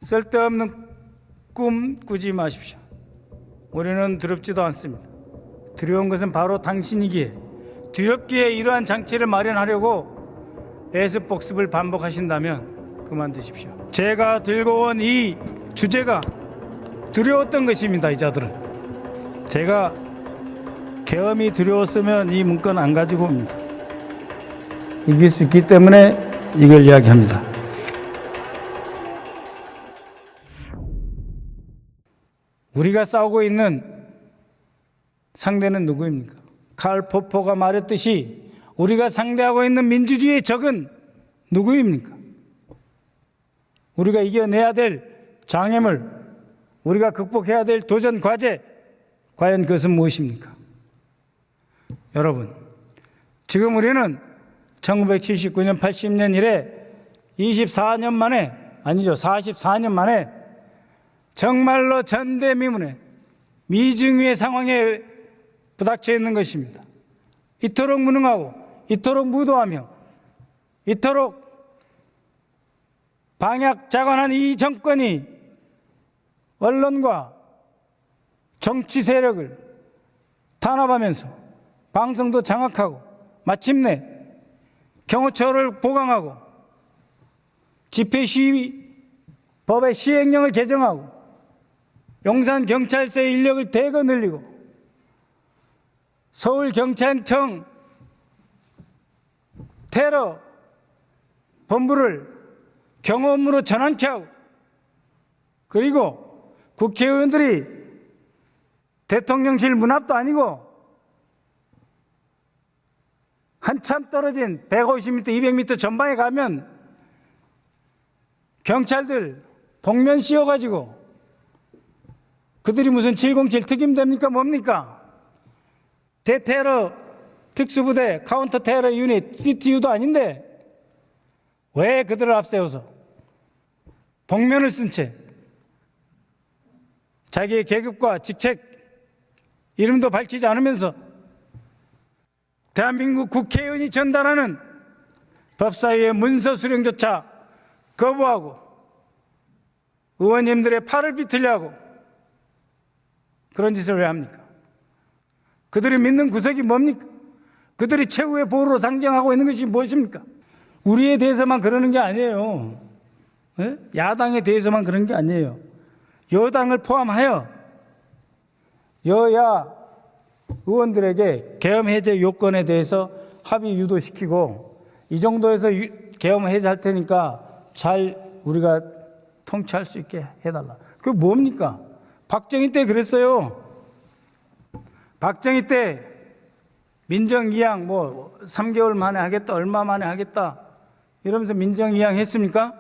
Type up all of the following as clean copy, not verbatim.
쓸데없는 꿈 꾸지 마십시오. 우리는 두렵지도 않습니다. 두려운 것은 바로 당신이기에, 두렵기에 이러한 장치를 마련하려고 예습복습을 반복하신다면 그만두십시오. 제가 들고 온 이 주제가 두려웠던 것입니다. 이 자들은 제가 계엄이 두려웠으면 이 문건 안 가지고 옵니다. 이길 수 있기 때문에 이걸 이야기합니다. 우리가 싸우고 있는 상대는 누구입니까? 칼 포퍼가 말했듯이 우리가 상대하고 있는 민주주의의 적은 누구입니까? 우리가 이겨내야 될 장애물, 우리가 극복해야 될 도전 과제, 과연 그것은 무엇입니까? 여러분, 지금 우리는 1979년 80년 이래 24년 만에, 아니죠, 44년 만에 정말로 전대미문의 미중위의 상황에 부닥쳐 있는 것입니다. 이토록 무능하고 이토록 무도하며 이토록 방약자관한 이 정권이 언론과 정치 세력을 탄압하면서 방송도 장악하고 마침내 경호처를 보강하고 집회 시위 법의 시행령을 개정하고 용산경찰서의 인력을 대거 늘리고 서울경찰청 테러 본부를 경호업무로 전환케 하고, 그리고 국회의원들이 대통령실 문 앞도 아니고 한참 떨어진 150m, 200m 전방에 가면 경찰들 복면 씌워가지고, 그들이 무슨 707 특임대입니까? 뭡니까? 대테러 특수부대 카운터 테러 유닛 CTU도 아닌데 왜 그들을 앞세워서 복면을 쓴 채 자기의 계급과 직책 이름도 밝히지 않으면서 대한민국 국회의원이 전달하는 법사위의 문서 수령조차 거부하고 의원님들의 팔을 비틀려 하고 그런 짓을 왜 합니까? 그들이 믿는 구석이 뭡니까? 그들이 최후의 보루로 상징하고 있는 것이 무엇입니까? 우리에 대해서만 그러는 게 아니에요. 네? 야당에 대해서만 그런 게 아니에요. 여당을 포함하여 여야 의원들에게 계엄 해제 요건에 대해서 합의 유도시키고, 이 정도에서 계엄 해제할 테니까 잘 우리가 통치할 수 있게 해달라. 그게 뭡니까? 박정희 때 그랬어요. 박정희 때 민정이양 3개월 만에 하겠다, 얼마 만에 하겠다 이러면서 민정이양 했습니까?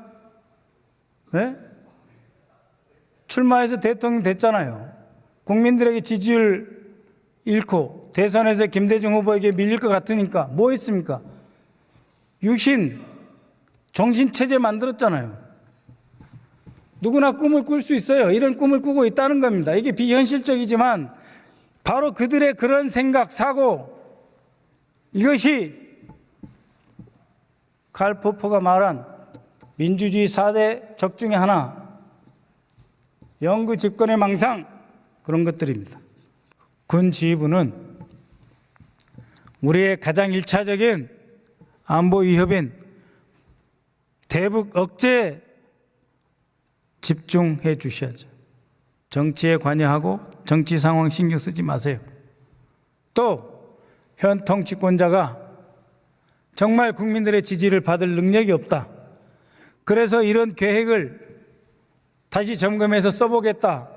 네? 출마해서 대통령 됐잖아요. 국민들에게 지지율 잃고 대선에서 김대중 후보에게 밀릴 것 같으니까 뭐 했습니까? 육신 정신체제 만들었잖아요. 누구나 꿈을 꿀 수 있어요. 이런 꿈을 꾸고 있다는 겁니다. 이게 비현실적이지만 바로 그들의 그런 생각, 사고, 이것이 칼 포퍼가 말한 민주주의 4대 적 중에 하나, 영구 집권의 망상, 그런 것들입니다. 군 지휘부는 우리의 가장 1차적인 안보 위협인 대북 억제에 집중해 주셔야죠. 정치에 관여하고 정치 상황 신경 쓰지 마세요. 또 현 통치권자가 정말 국민들의 지지를 받을 능력이 없다, 그래서 이런 계획을 다시 점검해서 써보겠다,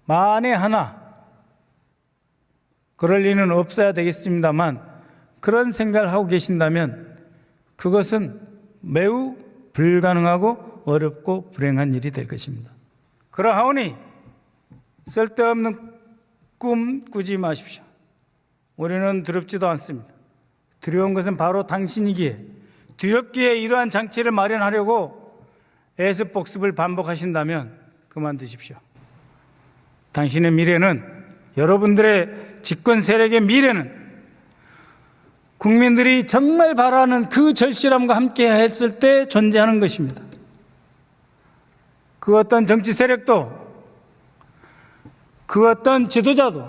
만에 하나 그럴 리는 없어야 되겠습니다만 그런 생각을 하고 계신다면 그것은 매우 불가능하고 어렵고 불행한 일이 될 것입니다. 그러하오니 쓸데없는 꿈 꾸지 마십시오. 우리는 두렵지도 않습니다. 두려운 것은 바로 당신이기에, 두렵기에 이러한 장치를 마련하려고 예습복습을 반복하신다면 그만두십시오. 당신의 미래는, 여러분들의 집권 세력의 미래는 국민들이 정말 바라는 그 절실함과 함께 했을 때 존재하는 것입니다. 그 어떤 정치 세력도, 그 어떤 지도자도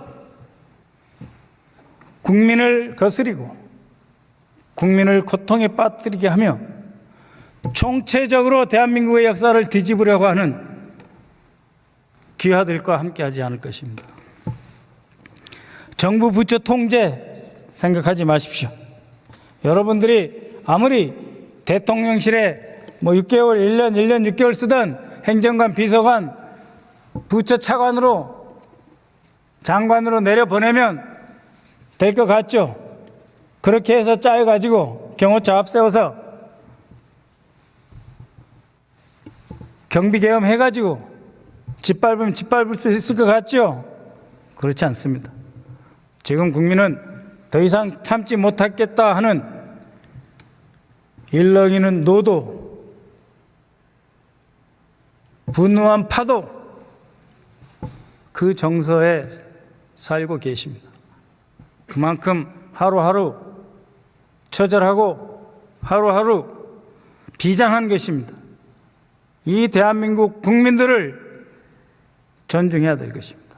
국민을 거스리고 국민을 고통에 빠뜨리게 하며 총체적으로 대한민국의 역사를 뒤집으려고 하는 귀하들과 함께하지 않을 것입니다. 정부 부처 통제 생각하지 마십시오. 여러분들이 아무리 대통령실에 6개월, 1년 6개월 쓰던 행정관, 비서관, 부처 차관으로, 장관으로 내려보내면 될 것 같죠? 그렇게 해서 짜여가지고 경호처 앞세워서 경비계엄 해가지고 짓밟으면 짓밟을 수 있을 것 같죠? 그렇지 않습니다. 지금 국민은 더 이상 참지 못하겠다 하는 일렁이는 노도, 분노한 파도, 그 정서에 살고 계십니다. 그만큼 하루하루 처절하고 하루하루 비장한 것입니다. 이 대한민국 국민들을 존중해야 될 것입니다.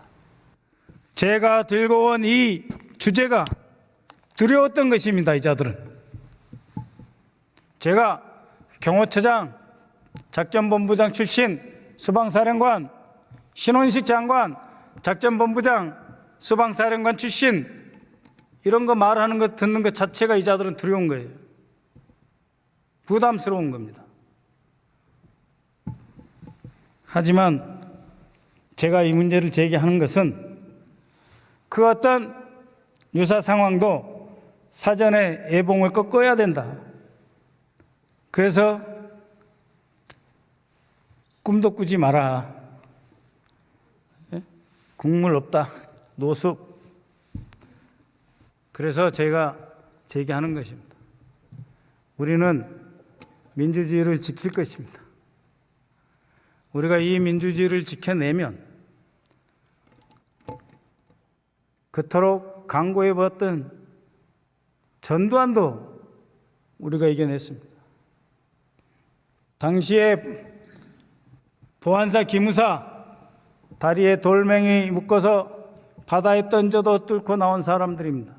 제가 들고 온 이 주제가 두려웠던 것입니다. 이 자들은. 제가 경호처장, 작전본부장 출신, 수방사령관, 신원식 장관, 작전본부장, 수방사령관 출신, 이런 거 말하는 거 듣는 것 자체가 이 자들은 두려운 거예요. 부담스러운 겁니다. 하지만 제가 이 문제를 제기하는 것은 그 어떤 유사 상황도 사전에 예봉을 꺾어야 된다. 그래서 꿈도 꾸지 마라. 국물 없다. 노숙. 그래서 제가 제기하는 것입니다. 우리는 민주주의를 지킬 것입니다. 우리가 이 민주주의를 지켜내면 그토록 강고해봤던 전두환도 우리가 이겨냈습니다. 당시에 보안사 기무사 다리에 돌멩이 묶어서 바다에 던져도 뚫고 나온 사람들입니다.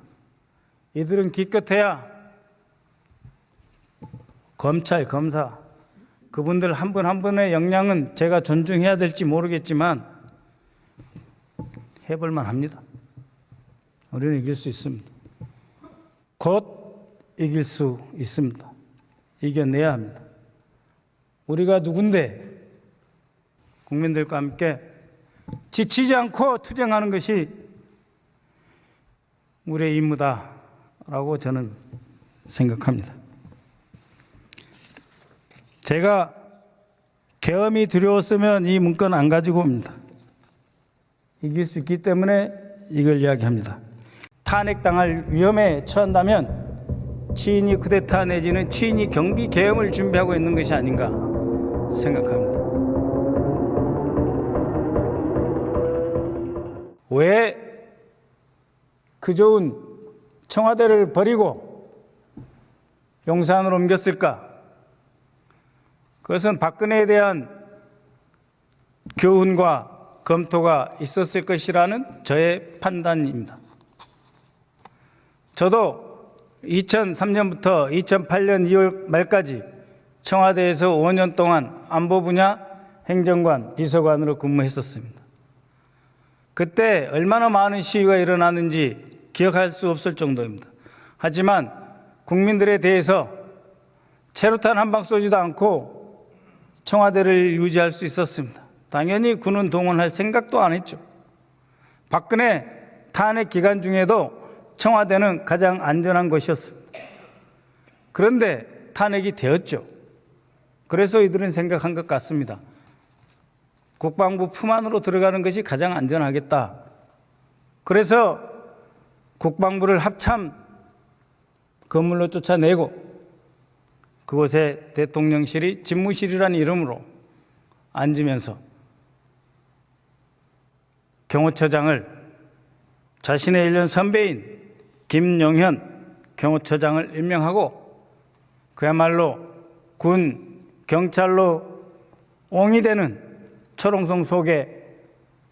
이들은 기껏해야 검찰, 검사, 그분들 한 분 한 분의 역량은 제가 존중해야 될지 모르겠지만 해볼만 합니다. 우리는 이길 수 있습니다. 곧 이길 수 있습니다. 이겨내야 합니다. 우리가 누군데 국민들과 함께 지치지 않고 투쟁하는 것이 우리의 임무다라고 저는 생각합니다. 제가 계엄이 두려웠으면 이 문건 안 가지고 옵니다. 이길 수 있기 때문에 이걸 이야기합니다. 탄핵당할 위험에 처한다면 치인이 쿠데타 내지는 치인이 경비 계엄을 준비하고 있는 것이 아닌가 생각합니다. 왜 그 좋은 청와대를 버리고 용산으로 옮겼을까? 그것은 박근혜에 대한 교훈과 검토가 있었을 것이라는 저의 판단입니다. 저도 2003년부터 2008년 2월 말까지 청와대에서 5년 동안 안보 분야 행정관, 비서관으로 근무했었습니다. 그때 얼마나 많은 시위가 일어났는지 기억할 수 없을 정도입니다. 하지만 국민들에 대해서 체류탄 한 방 쏘지도 않고 청와대를 유지할 수 있었습니다. 당연히 군은 동원할 생각도 안 했죠. 박근혜 탄핵 기간 중에도 청와대는 가장 안전한 것이었습니다. 그런데 탄핵이 되었죠. 그래서 이들은 생각한 것 같습니다. 국방부 품 안으로 들어가는 것이 가장 안전하겠다. 그래서 국방부를 합참 건물로 쫓아내고 그곳에 대통령실이 집무실이라는 이름으로 앉으면서 경호처장을 자신의 1년 선배인 김용현 경호처장을 임명하고 그야말로 군, 경찰로 옹이 되는 초롱성 속에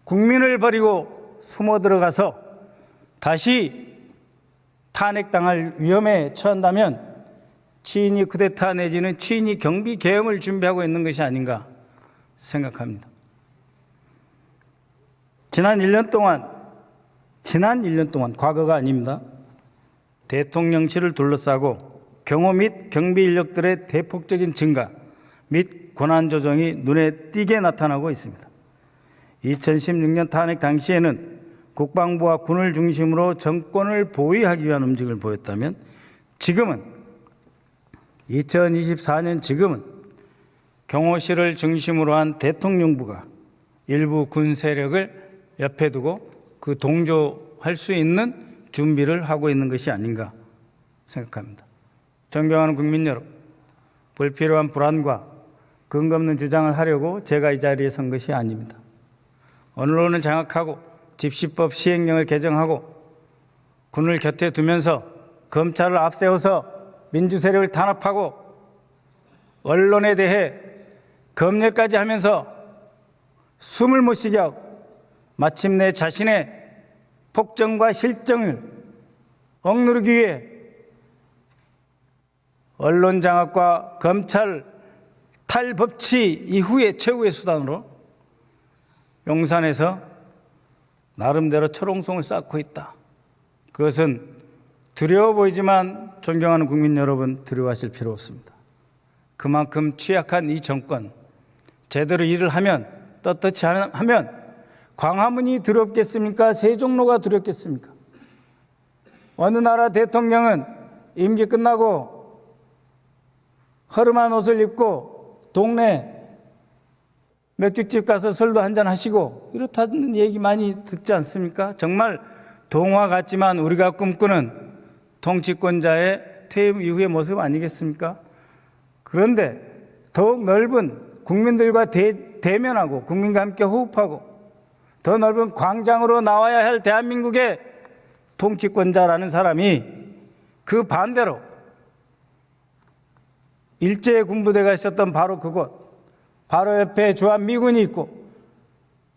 국민을 버리고 숨어 들어가서 다시 탄핵당할 위험에 처한다면 취인이 쿠데타 내지는 취인이 경비 계엄을 준비하고 있는 것이 아닌가 생각합니다. 지난 1년 동안 과거가 아닙니다. 대통령실을 둘러싸고 경호 및 경비 인력들의 대폭적인 증가 및 권한 조정이 눈에 띄게 나타나고 있습니다. 2016년 탄핵 당시에는 국방부와 군을 중심으로 정권을 보위하기 위한 움직임을 보였다면 지금은 2024년 지금은 경호실을 중심으로 한 대통령부가 일부 군 세력을 옆에 두고 그 동조할 수 있는 준비를 하고 있는 것이 아닌가 생각합니다. 존경하는 국민 여러분, 불필요한 불안과 근거 없는 주장을 하려고 제가 이 자리에 선 것이 아닙니다. 언론을 장악하고 집시법 시행령을 개정하고 군을 곁에 두면서 검찰을 앞세워서 민주세력을 탄압하고 언론에 대해 검열까지 하면서 숨을 못 쉬게 하고 마침내 자신의 폭정과 실정을 억누르기 위해 언론 장악과 검찰 탈법치 이후의 최후의 수단으로 용산에서 나름대로 초롱성을 쌓고 있다. 그것은 두려워 보이지만 존경하는 국민 여러분, 두려워하실 필요 없습니다. 그만큼 취약한 이 정권, 제대로 일을 하면, 떳떳이 하면 광화문이 두렵겠습니까? 세종로가 두렵겠습니까? 어느 나라 대통령은 임기 끝나고 허름한 옷을 입고 동네 맥주집 가서 술도 한잔 하시고 이렇다는 얘기 많이 듣지 않습니까? 정말 동화 같지만 우리가 꿈꾸는 통치권자의 퇴임 이후의 모습 아니겠습니까? 그런데 더욱 넓은 국민들과 대면하고 국민과 함께 호흡하고 더 넓은 광장으로 나와야 할 대한민국의 통치권자라는 사람이 그 반대로 일제군부대가 있었던 바로 그곳, 바로 옆에 주한미군이 있고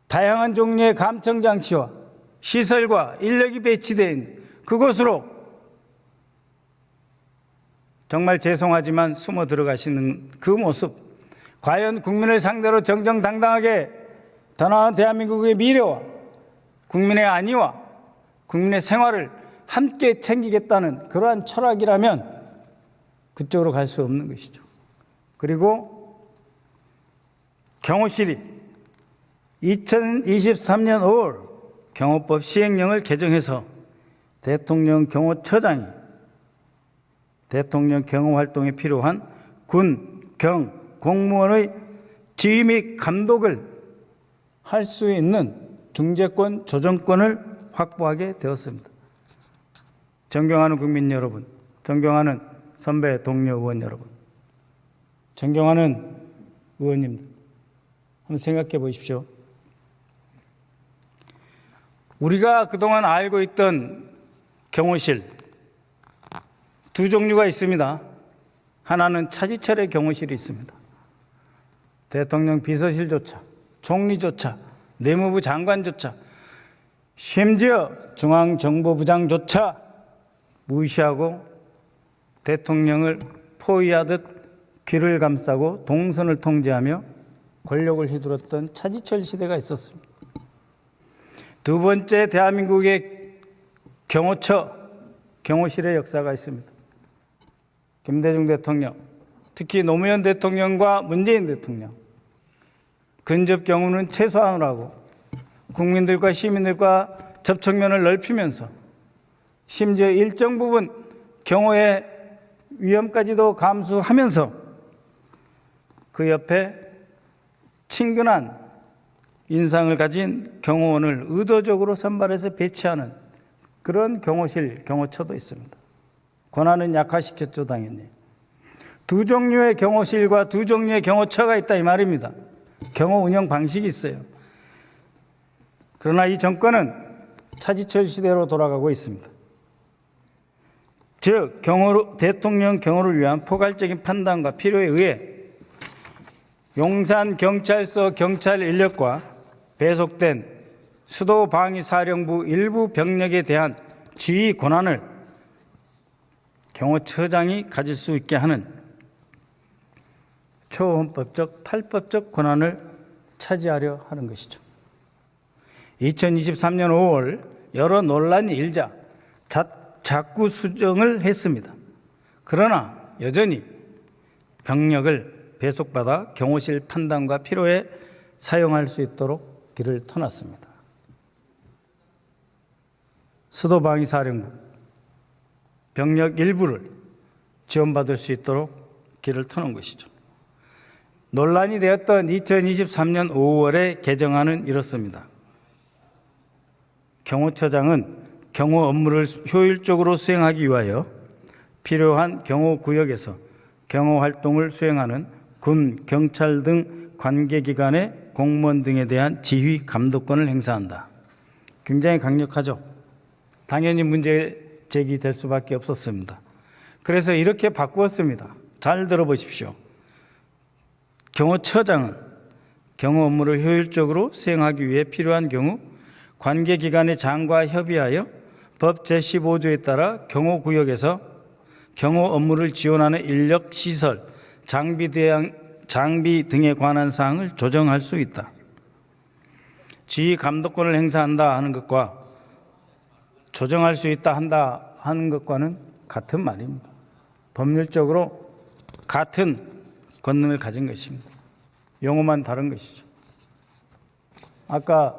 다양한 종류의 감청장치와 시설과 인력이 배치되어 있는 그곳으로 정말 죄송하지만 숨어 들어가시는 그 모습, 과연 국민을 상대로 정정당당하게 더 나은 대한민국의 미래와 국민의 안위와 국민의 생활을 함께 챙기겠다는 그러한 철학이라면 그쪽으로 갈 수 없는 것이죠. 그리고 경호실이 2023년 5월 경호법 시행령을 개정해서 대통령 경호처장이 대통령 경호 활동에 필요한 군, 경, 공무원의 지휘 및 감독을 할 수 있는 중재권, 조정권을 확보하게 되었습니다. 존경하는 국민 여러분, 존경하는 선배 동료 의원 여러분, 존경하는 의원님들, 한번 생각해 보십시오. 우리가 그동안 알고 있던 경호실 두 종류가 있습니다. 하나는 차지철의 경호실이 있습니다. 대통령 비서실조차, 총리조차, 내무부 장관조차, 심지어 중앙정보부장조차 무시하고 대통령을 포위하듯 귀를 감싸고 동선을 통제하며 권력을 휘둘렀던 차지철 시대가 있었습니다. 두 번째, 대한민국의 경호실의 역사가 있습니다. 김대중 대통령, 특히 노무현 대통령과 문재인 대통령, 근접 경호는 최소한으로 하고 국민들과 시민들과 접촉면을 넓히면서 심지어 일정 부분 경호의 위험까지도 감수하면서 그 옆에 친근한 인상을 가진 경호원을 의도적으로 선발해서 배치하는 그런 경호실, 경호처도 있습니다. 권한은 약화시켰죠, 당연히. 두 종류의 경호실과 두 종류의 경호처가 있다 이 말입니다. 경호 운영 방식이 있어요. 그러나 이 정권은 차지철 시대로 돌아가고 있습니다. 즉, 대통령 경호를 위한 포괄적인 판단과 필요에 의해 용산경찰서 경찰 인력과 배속된 수도방위사령부 일부 병력에 대한 지휘 권한을 경호처장이 가질 수 있게 하는 초헌법적 탈법적 권한을 차지하려 하는 것이죠. 2023년 5월 여러 논란이 일자 자꾸 수정을 했습니다. 그러나 여전히 병력을 배속받아 경호실 판단과 필요에 사용할 수 있도록 길을 터놨습니다. 수도방위사령부 병력 일부를 지원받을 수 있도록 길을 터놓은 것이죠. 논란이 되었던 2023년 5월의 개정안은 이렇습니다. 경호처장은 경호 업무를 효율적으로 수행하기 위하여 필요한 경호구역에서 경호활동을 수행하는 군, 경찰 등 관계기관의 공무원 등에 대한 지휘, 감독권을 행사한다. 굉장히 강력하죠. 당연히 문제 제기될 수밖에 없었습니다. 그래서 이렇게 바꾸었습니다. 잘 들어보십시오. 경호처장은 경호 업무를 효율적으로 수행하기 위해 필요한 경우 관계기관의 장과 협의하여 법 제15조에 따라 경호구역에서 경호 업무를 지원하는 인력, 시설, 장비 등에 관한 사항을 조정할 수 있다. 지휘 감독권을 행사한다 하는 것과 조정할 수 있다 한다 하는 것과는 같은 말입니다. 법률적으로 같은 권능을 가진 것입니다. 용어만 다른 것이죠. 아까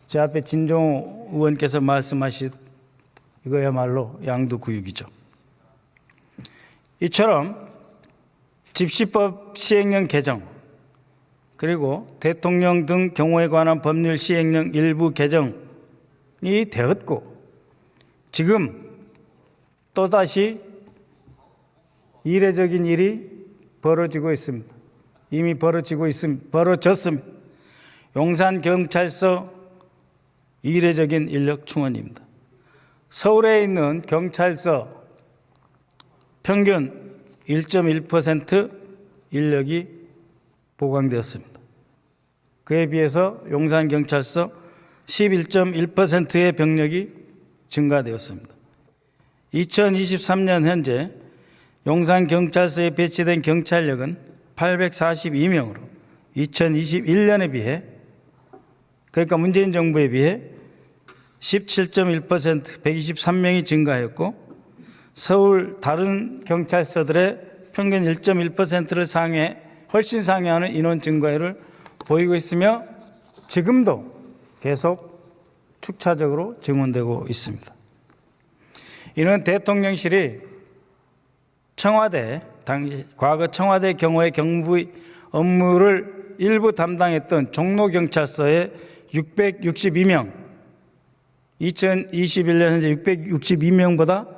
제 앞에 진종호 의원께서 말씀하신 이거야말로 양도구역이죠. 이처럼 집시법 시행령 개정 그리고 대통령 등 경호에 관한 법률 시행령 일부 개정이 되었고 지금 또다시 이례적인 일이 벌어지고 있습니다. 이미 벌어졌습니다. 용산경찰서 이례적인 인력 충원입니다. 서울에 있는 경찰서 평균 1.1% 인력이 보강되었습니다. 그에 비해서 용산경찰서 11.1%의 병력이 증가되었습니다. 2023년 현재 용산경찰서에 배치된 경찰력은 842명으로 2021년에 비해 그러니까 문재인 정부에 비해 17.1% 123명이 증가했고 서울 다른 경찰서들의 평균 1.1%를 훨씬 상회하는 인원 증가율을 보이고 있으며 지금도 계속 축차적으로 증원되고 있습니다. 이는 대통령실이 과거 청와대 경호의 경부 업무를 일부 담당했던 종로경찰서의 662명, 2021년 현재 662명보다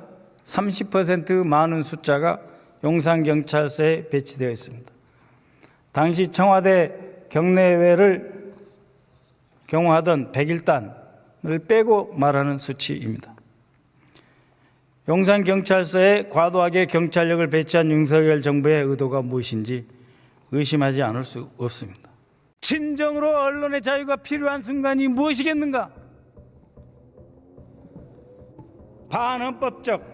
30% 많은 숫자가 용산경찰서에 배치되어 있습니다. 당시 청와대 경내외를 경호하던 101단을 빼고 말하는 수치입니다. 용산경찰서에 과도하게 경찰력을 배치한 윤석열 정부의 의도가 무엇인지 의심하지 않을 수 없습니다. 진정으로 언론의 자유가 필요한 순간이 무엇이겠는가? 반헌법적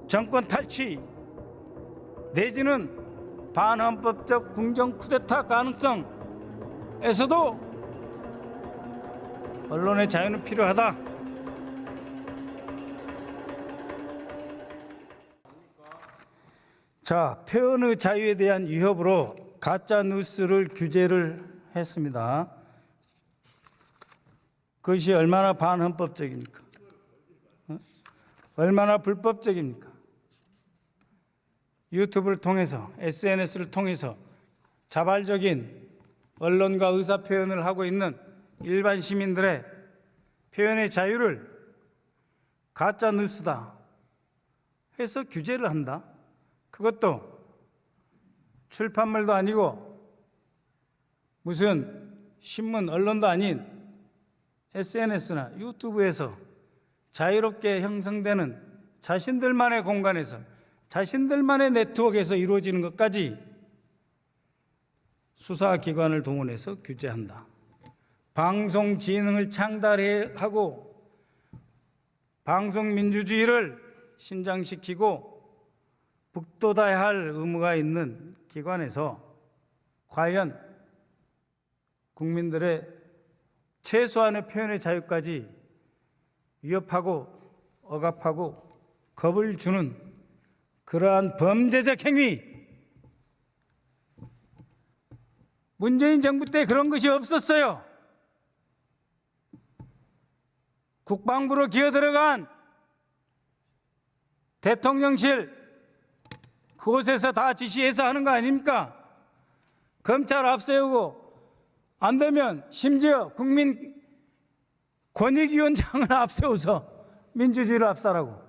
정권 탈취 내지는 반헌법적 궁정 쿠데타 가능성에서도 언론의 자유는 필요하다. 자, 표현의 자유에 대한 위협으로 가짜 뉴스를 규제를 했습니다. 그것이 얼마나 반헌법적입니까? 얼마나 불법적입니까? 유튜브를 통해서 SNS를 통해서 자발적인 언론과 의사표현을 하고 있는 일반 시민들의 표현의 자유를 가짜 뉴스다 해서 규제를 한다. 그것도 출판물도 아니고 무슨 신문, 언론도 아닌 SNS나 유튜브에서 자유롭게 형성되는 자신들만의 공간에서 자신들만의 네트워크에서 이루어지는 것까지 수사기관을 동원해서 규제한다. 방송진흥을 창달하고 방송민주주의를 신장시키고 북돋아야 할 의무가 있는 기관에서 과연 국민들의 최소한의 표현의 자유까지 위협하고 억압하고 겁을 주는 그러한 범죄적 행위, 문재인 정부 때 그런 것이 없었어요. 국방부로 기어들어간 대통령실 그곳에서 다 지시해서 하는 거 아닙니까? 검찰 앞세우고 안 되면 심지어 국민 권익위원장을 앞세워서 민주주의를 압살하고.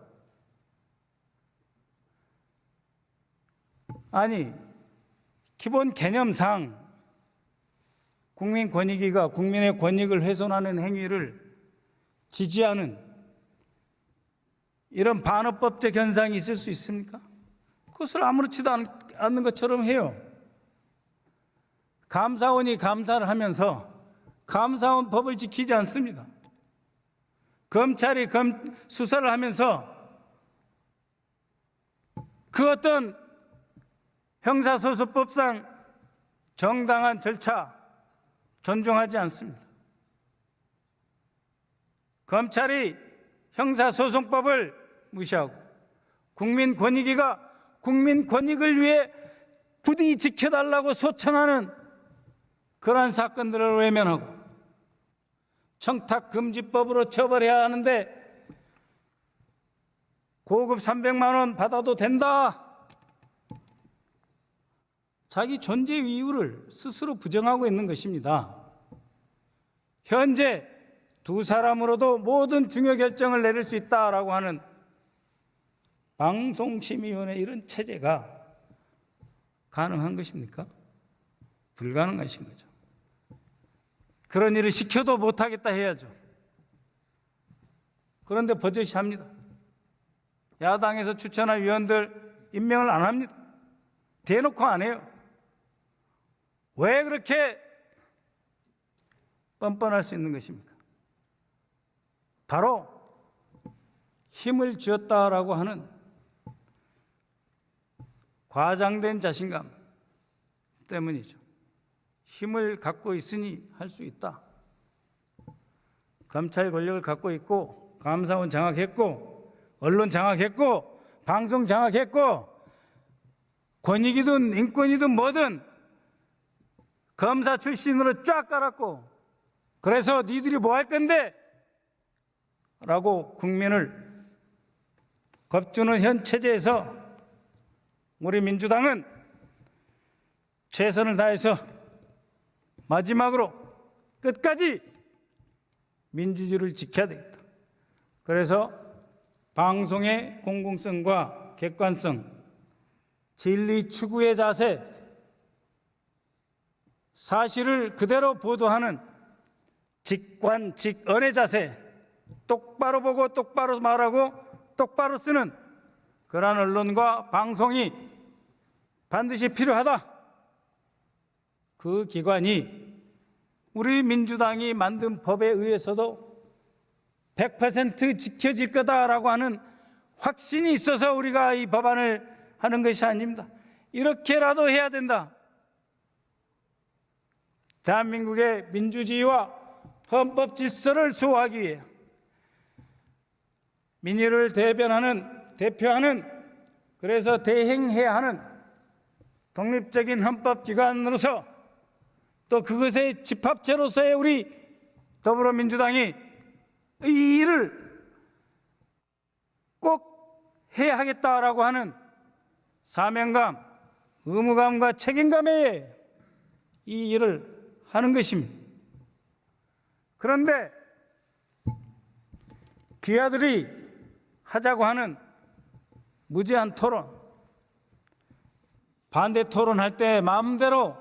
아니, 기본 개념상 국민 권익위가 국민의 권익을 훼손하는 행위를 지지하는 이런 반어법적 현상이 있을 수 있습니까? 그것을 아무렇지도 않는 것처럼 해요. 감사원이 감사를 하면서 감사원 법을 지키지 않습니다. 검찰이 수사를 하면서 그 어떤 형사소송법상 정당한 절차 존중하지 않습니다. 검찰이 형사소송법을 무시하고 국민권익위가 국민 권익을 위해 부디 지켜달라고 소청하는 그러한 사건들을 외면하고 청탁금지법으로 처벌해야 하는데 고급 300만 원 받아도 된다. 자기 존재 이유를 스스로 부정하고 있는 것입니다. 현재 두 사람으로도 모든 중요 결정을 내릴 수 있다라고 하는 방송심의위원회 이런 체제가 가능한 것입니까? 불가능하신 거죠. 그런 일을 시켜도 못하겠다 해야죠. 그런데 버젓이 합니다. 야당에서 추천한 위원들 임명을 안 합니다. 대놓고 안 해요. 왜 그렇게 뻔뻔할 수 있는 것입니까? 바로 힘을 쥐었다라고 하는 과장된 자신감 때문이죠. 힘을 갖고 있으니 할 수 있다. 검찰 권력을 갖고 있고 감사원 장악했고 언론 장악했고 방송 장악했고 권익이든 인권이든 뭐든 검사 출신으로 쫙 깔았고 그래서 니들이 뭐 할 건데? 라고 국민을 겁주는 현 체제에서 우리 민주당은 최선을 다해서 마지막으로 끝까지 민주주의를 지켜야 되겠다. 그래서 방송의 공공성과 객관성, 진리 추구의 자세, 사실을 그대로 보도하는 직관직언의 자세, 똑바로 보고 똑바로 말하고 똑바로 쓰는 그러한 언론과 방송이 반드시 필요하다. 그 기관이 우리 민주당이 만든 법에 의해서도 100% 지켜질 거다라고 하는 확신이 있어서 우리가 이 법안을 하는 것이 아닙니다. 이렇게라도 해야 된다. 대한민국의 민주주의와 헌법 질서를 수호하기 위해 민의를 대표하는 그래서 대행해야 하는 독립적인 헌법기관으로서 또 그것의 집합체로서의 우리 더불어민주당이 이 일을 꼭 해야 하겠다라고 하는 사명감, 의무감과 책임감에 이 일을 하는 것입니다. 그런데 귀하들이 하자고 하는 무제한 토론, 반대 토론할 때 마음대로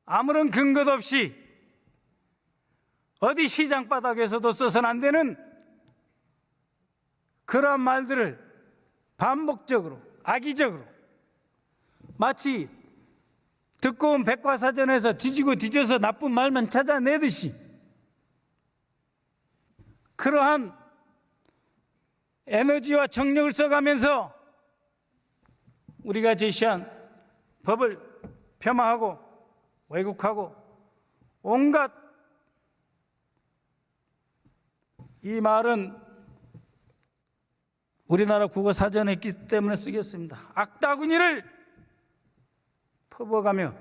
아무런 근거도 없이 어디 시장 바닥에서도 써서는 안 되는 그런 말들을 반복적으로 악의적으로 마치 듣고 온 백과사전에서 뒤지고 뒤져서 나쁜 말만 찾아내듯이 그러한 에너지와 정력을 써가면서 우리가 제시한 법을 폄하하고 왜곡하고 온갖 이 말은 우리나라 국어 사전에 있기 때문에 쓰겠습니다. 악다구니를 퍼부어가며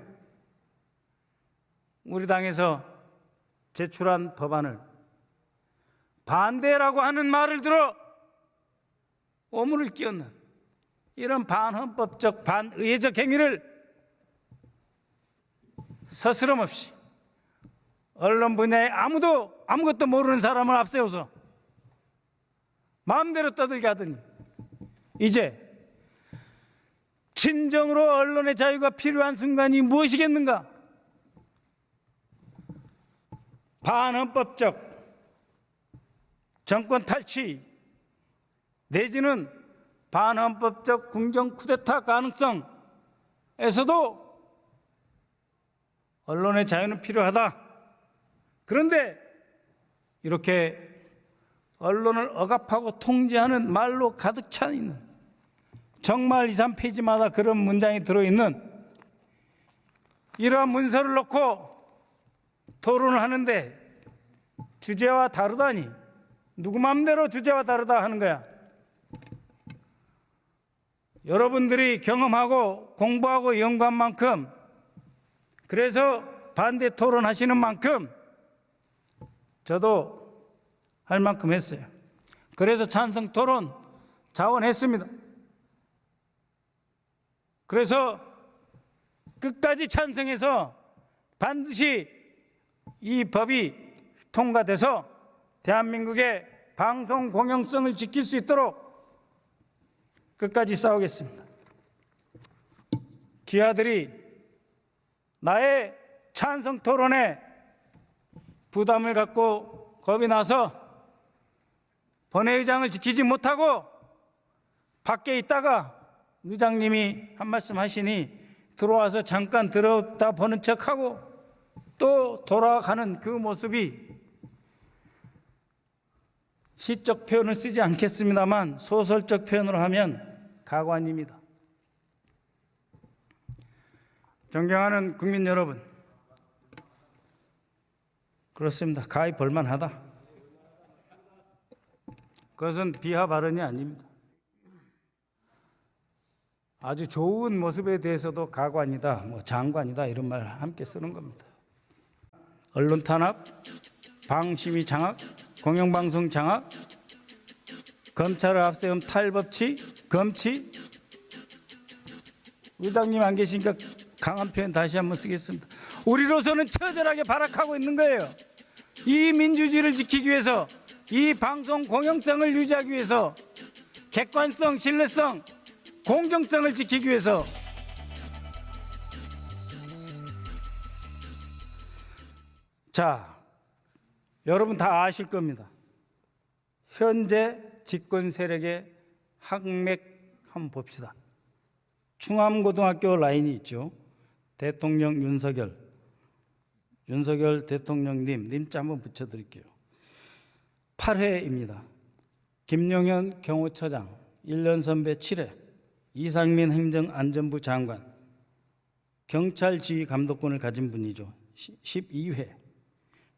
우리 당에서 제출한 법안을 반대라고 하는 말을 들어 오물을 끼얹는 이런 반헌법적 반의회적 행위를 서스럼없이 언론 분야에 아무도 아무것도 모르는 사람을 앞세워서 마음대로 떠들게 하더니 이제 진정으로 언론의 자유가 필요한 순간이 무엇이겠는가? 반헌법적 정권 탈취 내지는 반헌법적 궁정 쿠데타 가능성에서도 언론의 자유는 필요하다. 그런데 이렇게 언론을 억압하고 통제하는 말로 가득 차 있는 정말 2, 3페이지마다 그런 문장이 들어있는 이러한 문서를 놓고 토론을 하는데 주제와 다르다니 누구 마음대로 주제와 다르다 하는 거야. 여러분들이 경험하고 공부하고 연구한 만큼 그래서 반대 토론하시는 만큼 저도 할 만큼 했어요. 그래서 찬성 토론 자원했습니다. 그래서 끝까지 찬성해서 반드시 이 법이 통과돼서 대한민국의 방송 공영성을 지킬 수 있도록 끝까지 싸우겠습니다. 기아들이 나의 찬성 토론에 부담을 갖고 겁이 나서 본회의장을 지키지 못하고 밖에 있다가 의장님이 한 말씀 하시니 들어와서 잠깐 들었다 보는 척하고 또 돌아가는 그 모습이 시적 표현을 쓰지 않겠습니다만 소설적 표현으로 하면 가관입니다. 존경하는 국민 여러분, 그렇습니다. 가히 볼만하다. 그것은 비하 발언이 아닙니다. 아주 좋은 모습에 대해서도 가관이다, 장관이다 이런 말 함께 쓰는 겁니다. 언론 탄압, 방심위 장악, 공영방송 장악, 검찰을 앞세운 탈법치, 검치. 의장님 안 계시니까 강한 표현 다시 한번 쓰겠습니다. 우리로서는 처절하게 발악하고 있는 거예요. 이 민주주의를 지키기 위해서, 이 방송 공영성을 유지하기 위해서, 객관성, 신뢰성, 공정성을 지키기 위해서 자, 여러분 다 아실 겁니다. 현재 집권 세력의 항맥 한번 봅시다. 충암고등학교 라인이 있죠. 대통령 윤석열 대통령님 님자 한번 붙여드릴게요. 8회입니다. 김용현 경호처장 1년 선배 7회, 이상민 행정안전부 장관 경찰 지휘 감독권을 가진 분이죠. 12회,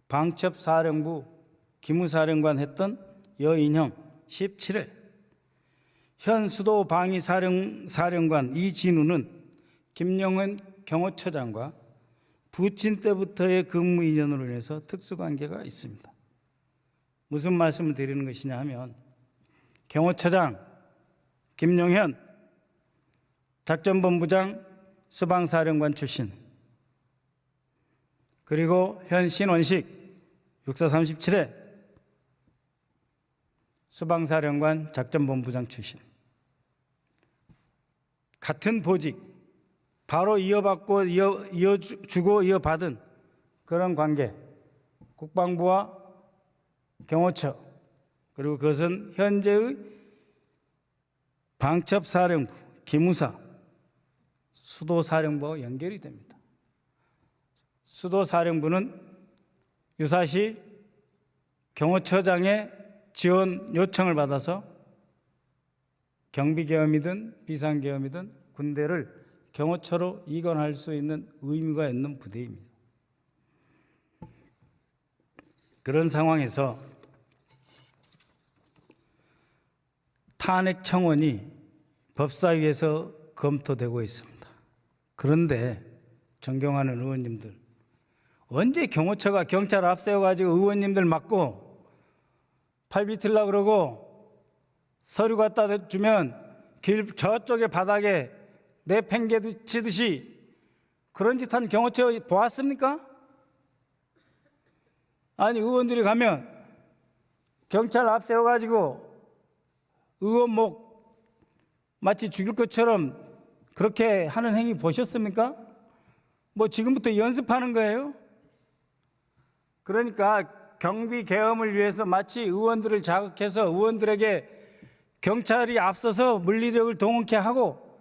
방첩사령부 기무사령관 했던 여인형 17회, 현 수도 방위사령관 이진우는 김용현 경호처장과 부친 때부터의 근무 인연으로 인해서 특수관계가 있습니다. 무슨 말씀을 드리는 것이냐 하면 경호처장 김용현 작전본부장 수방사령관 출신, 그리고 현 신원식 육사 37회 수방사령관 작전본부장 출신, 같은 보직 바로 이어받고 이어주고 이어받은 그런 관계, 국방부와 경호처, 그리고 그것은 현재의 방첩사령부, 기무사, 수도사령부와 연결이 됩니다. 수도사령부는 유사시 경호처장의 지원 요청을 받아서 경비계엄이든 비상계엄이든 군대를 경호처로 이관할 수 있는 의무가 있는 부대입니다. 그런 상황에서 탄핵 청원이 법사위에서 검토되고 있습니다. 그런데 존경하는 의원님들, 언제 경호처가 경찰 앞세워가지고 의원님들 맞고 팔 비틀라 그러고 서류 갖다 주면 길 저쪽에 바닥에 내팽개치듯이 그런 짓 한 경호처 보았습니까? 아니, 의원들이 가면 경찰 앞세워가지고 의원 목 마치 죽일 것처럼 그렇게 하는 행위 보셨습니까? 뭐 지금부터 연습하는 거예요? 그러니까 경비 계엄을 위해서 마치 의원들을 자극해서 의원들에게 경찰이 앞서서 물리력을 동원케 하고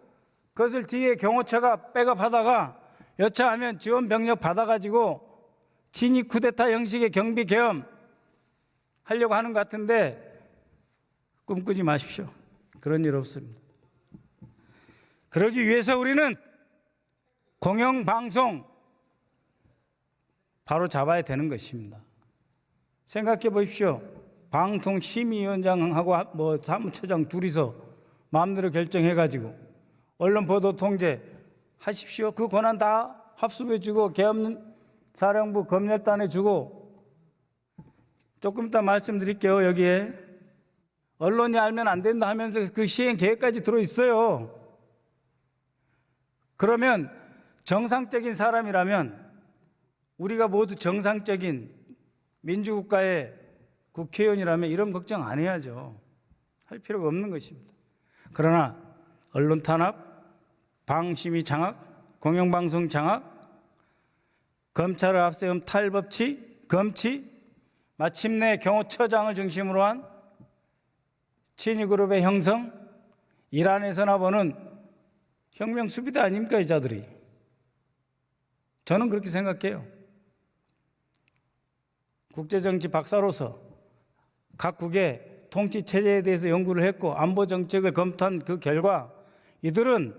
그것을 뒤에 경호처가 백업하다가 여차하면 지원 병력 받아가지고 진위 쿠데타 형식의 경비 계엄 하려고 하는 것 같은데 꿈꾸지 마십시오. 그런 일 없습니다. 그러기 위해서 우리는 공영방송 바로 잡아야 되는 것입니다. 생각해 보십시오. 방통심의위원장하고 사무처장 둘이서 마음대로 결정해가지고 언론 보도 통제 하십시오. 그 권한 다 합수해 주고 계엄사령부 검열단에 주고 조금 이따 말씀드릴게요. 여기에 언론이 알면 안 된다 하면서 그 시행 계획까지 들어있어요. 그러면 정상적인 사람이라면 우리가 모두 정상적인 민주국가의 국회의원이라면 이런 걱정 안 해야죠. 할 필요가 없는 것입니다. 그러나 언론 탄압, 방심위 장악, 공영방송 장악, 검찰을 앞세운 탈법치, 검치, 마침내 경호처장을 중심으로 한 친위그룹의 형성, 이란에서나 보는 혁명 수비대 아닙니까, 이 자들이? 저는 그렇게 생각해요. 국제정치 박사로서 각국의 통치 체제에 대해서 연구를 했고 안보 정책을 검토한 그 결과 이들은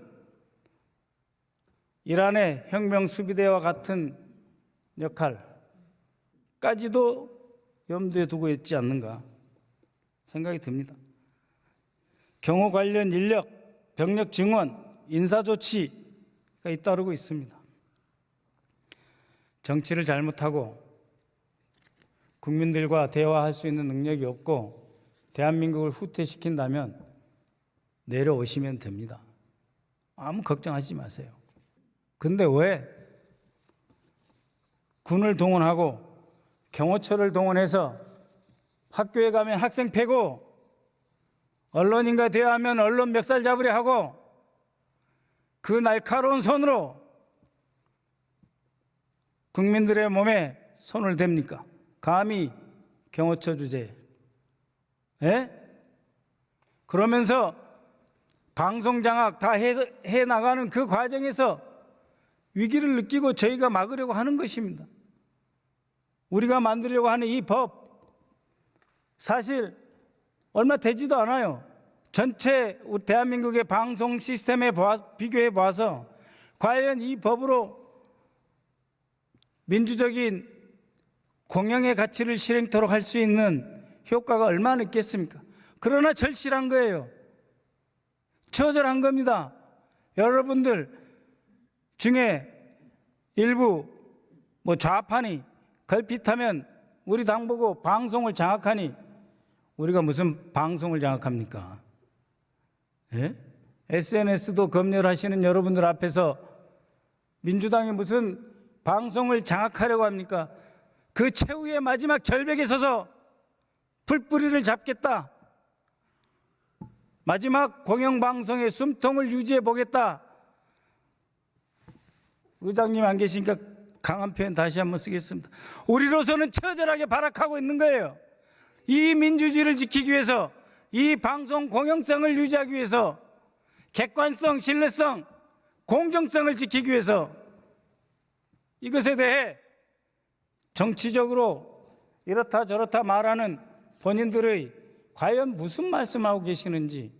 이란의 혁명 수비대와 같은 역할까지도 염두에 두고 있지 않는가 생각이 듭니다. 경호 관련 인력, 병력 증원, 인사조치가 잇따르고 있습니다. 정치를 잘못하고 국민들과 대화할 수 있는 능력이 없고 대한민국을 후퇴시킨다면 내려오시면 됩니다. 아무 걱정하지 마세요. 근데 왜 군을 동원하고 경호처를 동원해서 학교에 가면 학생 패고 언론인과 대화하면 언론 멱살 잡으려 하고 그 날카로운 손으로 국민들의 몸에 손을 댑니까? 감히 경호처 주제에. 그러면서 방송장악 다 해나가는 그 과정에서 위기를 느끼고 저희가 막으려고 하는 것입니다. 우리가 만들려고 하는 이 법 사실 얼마 되지도 않아요. 전체 대한민국의 방송 시스템에 비교해 봐서 과연 이 법으로 민주적인 공영의 가치를 실행토록 할 수 있는 효과가 얼마나 있겠습니까? 그러나 절실한 거예요. 처절한 겁니다. 여러분들 중에 일부 좌파니 걸핏하면 우리 당 보고 방송을 장악하니 우리가 무슨 방송을 장악합니까? SNS도 검열하시는 여러분들 앞에서 민주당이 무슨 방송을 장악하려고 합니까? 그 최후의 마지막 절벽에 서서 풀뿌리를 잡겠다. 마지막 공영방송의 숨통을 유지해 보겠다. 의장님 안 계시니까 강한 표현 다시 한번 쓰겠습니다. 우리로서는 처절하게 발악하고 있는 거예요. 이 민주주의를 지키기 위해서, 이 방송 공영성을 유지하기 위해서, 객관성, 신뢰성, 공정성을 지키기 위해서 이것에 대해 정치적으로 이렇다 저렇다 말하는 본인들의 과연 무슨 말씀하고 계시는지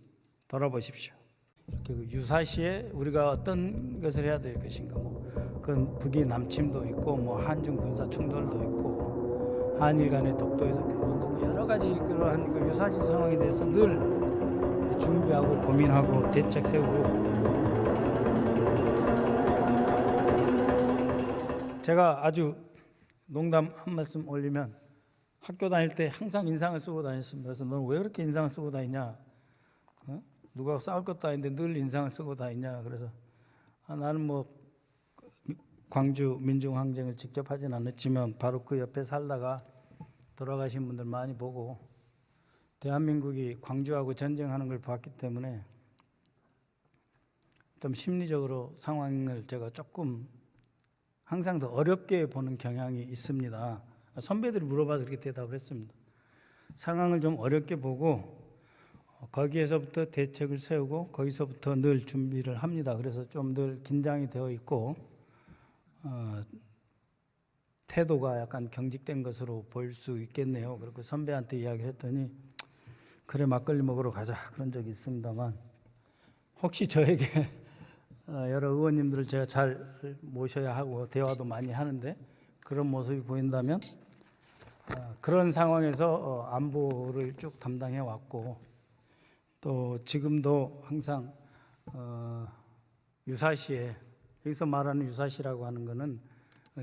돌아보십시오. 이렇게 유사시에 우리가 어떤 것을 해야 될 것인가, 그건 북이 남침도 있고, 한중 군사 충돌도 있고, 한일 간의 독도에서 교전도 있고, 여러 가지 그러한 그 유사시 상황에 대해서 늘 준비하고 고민하고 대책 세우고. 제가 아주 농담 한 말씀 올리면 학교 다닐 때 항상 인상을 쓰고 다녔습니다. 그래서 너는 왜 그렇게 인상을 쓰고 다니냐? 누가 싸울 것도 아닌데 늘 인상을 쓰고 다니냐? 그래서 나는 광주 민중항쟁을 직접 하진 않았지만 바로 그 옆에 살다가 돌아가신 분들 많이 보고 대한민국이 광주하고 전쟁하는 걸 봤기 때문에 좀 심리적으로 상황을 제가 조금 항상 더 어렵게 보는 경향이 있습니다. 선배들이 물어봐서 그렇게 대답을 했습니다. 상황을 좀 어렵게 보고 거기에서부터 대책을 세우고 거기서부터 늘 준비를 합니다. 그래서 좀 늘 긴장이 되어 있고 태도가 약간 경직된 것으로 보일 수 있겠네요. 그리고 선배한테 이야기를 했더니 그래 막걸리 먹으러 가자 그런 적이 있습니다만, 혹시 저에게 여러 의원님들을 제가 잘 모셔야 하고 대화도 많이 하는데 그런 모습이 보인다면 그런 상황에서 안보를 쭉 담당해 왔고, 또 지금도 항상 유사시에, 여기서 말하는 유사시라고 하는 것은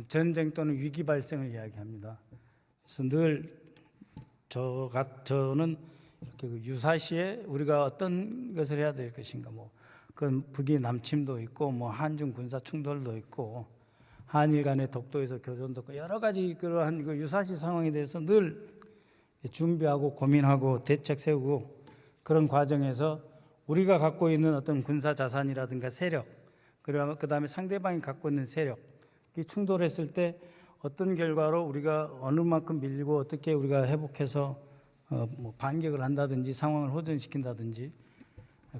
전쟁 또는 위기 발생을 이야기합니다. 그래서 늘 저는 이렇게 유사시에 우리가 어떤 것을 해야 될 것인가, 그건 북이 남침도 있고, 한중 군사 충돌도 있고, 한일 간의 독도에서 교전도 있고, 여러 가지 그러한 그 유사시 상황에 대해서 늘 준비하고 고민하고 대책 세우고, 그런 과정에서 우리가 갖고 있는 어떤 군사 자산이라든가 세력, 그리고 그 다음에 상대방이 갖고 있는 세력이 충돌했을 때 어떤 결과로 우리가 어느 만큼 밀리고 어떻게 우리가 회복해서 반격을 한다든지 상황을 호전시킨다든지,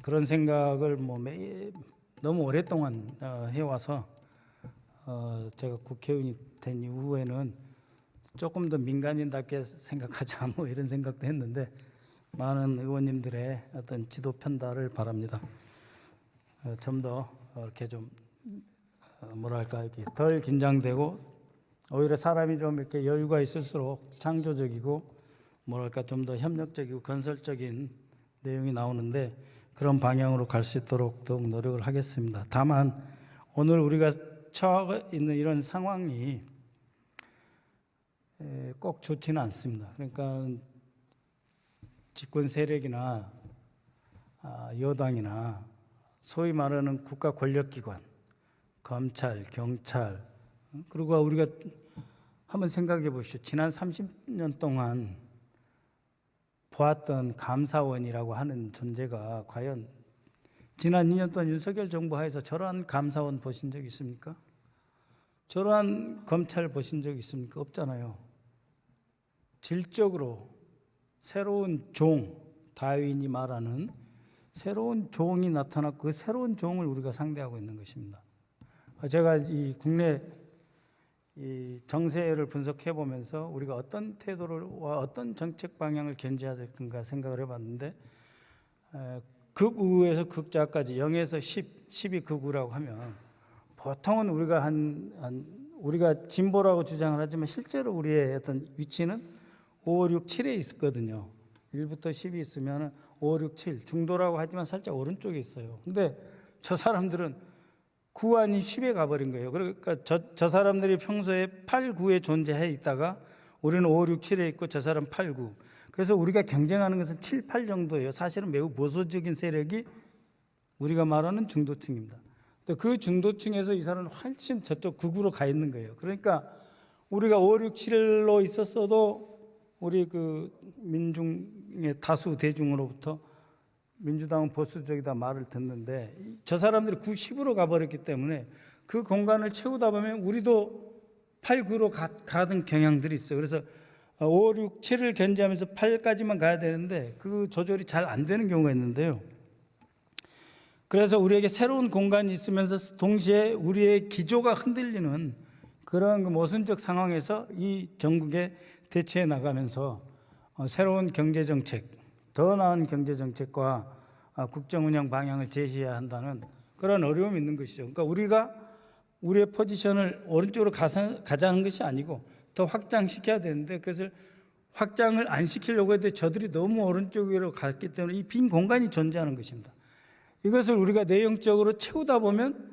그런 생각을 매일 너무 오랫동안 해와서 제가 국회의원이 된 이후에는 조금 더 민간인답게 생각하자 이런 생각도 했는데, 많은 의원님들의 어떤 지도 편달을 바랍니다. 좀 더 이렇게 좀 이렇게 덜 긴장되고, 오히려 사람이 좀 이렇게 여유가 있을수록 창조적이고 좀 더 협력적이고 건설적인 내용이 나오는데, 그런 방향으로 갈 수 있도록 더욱 노력을 하겠습니다. 다만 오늘 우리가 처해 있는 이런 상황이 꼭 좋지는 않습니다. 그러니까 집권 세력이나 여당이나 소위 말하는 국가 권력기관, 검찰, 경찰, 그리고 우리가 한번 생각해 보십시오. 지난 30년 동안 보았던 감사원이라고 하는 존재가 과연 지난 2년 동안 윤석열 정부 하에서 저러한 감사원 보신 적 있습니까? 저러한 검찰 보신 적 있습니까? 없잖아요. 질적으로 새로운 종, 다윈이 말하는 새로운 종이 나타났고 그 새로운 종을 우리가 상대하고 있는 것입니다. 제가 이 국내 이 정세를 분석해 보면서 우리가 어떤 태도와 어떤 정책 방향을 견지해야 될 건가 생각을 해봤는데, 극우에서 극좌까지 0에서 10, 10이 극우라고 하면 보통은 우리가 우리가 진보라고 주장을 하지만 실제로 우리의 어떤 위치는 5, 6, 7에 있었거든요. 1부터 10이 있으면 5, 6, 7 중도라고 하지만 살짝 오른쪽에 있어요. 근데 저 사람들은 9 아닌 10에 가버린 거예요. 그러니까 저 사람들이 평소에 8, 9에 존재해 있다가 우리는 5, 6, 7에 있고 저 사람 8, 9. 그래서 우리가 경쟁하는 것은 7, 8 정도예요. 사실은 매우 보수적인 세력이 우리가 말하는 중도층입니다. 그 중도층에서 이 사람은 훨씬 저쪽 극으로 가 있는 거예요. 그러니까 우리가 5, 6, 7로 있었어도 우리 그 민중의 다수 대중으로부터 민주당은 보수적이다 말을 듣는데, 저 사람들이 9, 10으로 가버렸기 때문에 그 공간을 채우다 보면 우리도 8, 9로 가던 경향들이 있어요. 그래서 5, 6, 7을 견제하면서 8까지만 가야 되는데 그 조절이 잘 안 되는 경우가 있는데요. 그래서 우리에게 새로운 공간이 있으면서 동시에 우리의 기조가 흔들리는 그런 그 모순적 상황에서 이 전국에 대처해 나가면서 새로운 경제 정책, 더 나은 경제 정책과 국정 운영 방향을 제시해야 한다는 그런 어려움이 있는 것이죠. 그러니까 우리가 우리의 포지션을 오른쪽으로 가자는 것이 아니고 더 확장시켜야 되는데 그것을 확장을 안 시키려고 해도 저들이 너무 오른쪽으로 갔기 때문에 이 빈 공간이 존재하는 것입니다. 이것을 우리가 내용적으로 채우다 보면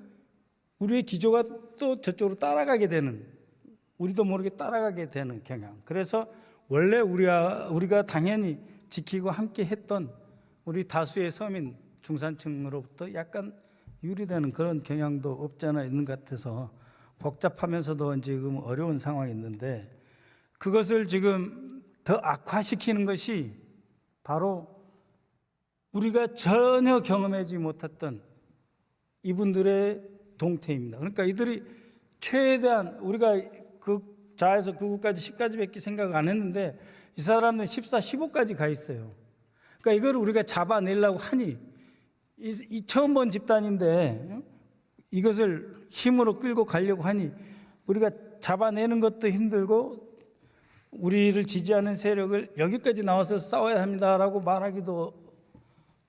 우리의 기조가 또 저쪽으로 따라가게 되는, 우리도 모르게 따라가게 되는 경향. 그래서 원래 우리가 당연히 지키고 함께 했던 우리 다수의 서민 중산층으로부터 약간 유리되는 그런 경향도 없지 않아 있는 것 같아서 복잡하면서도 지금 어려운 상황이 있는데 그것을 지금 더 악화시키는 것이 바로 우리가 전혀 경험하지 못했던 이분들의 동태입니다. 그러니까 이들이 최대한 우리가 자에서 극우까지 10까지 밖에 생각 안 했는데 이 사람들은 14, 15까지 가 있어요. 그러니까 이걸 우리가 잡아내려고 하니 이 처음 본 집단인데 이것을 힘으로 끌고 가려고 하니 우리가 잡아내는 것도 힘들고 우리를 지지하는 세력을 여기까지 나와서 싸워야 합니다라고 말하기도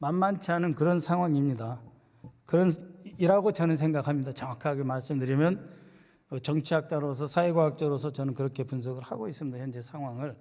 만만치 않은 그런 상황입니다. 이라고 저는 생각합니다. 정확하게 말씀드리면 정치학자로서 사회과학자로서 저는 그렇게 분석을 하고 있습니다. 현재 상황을.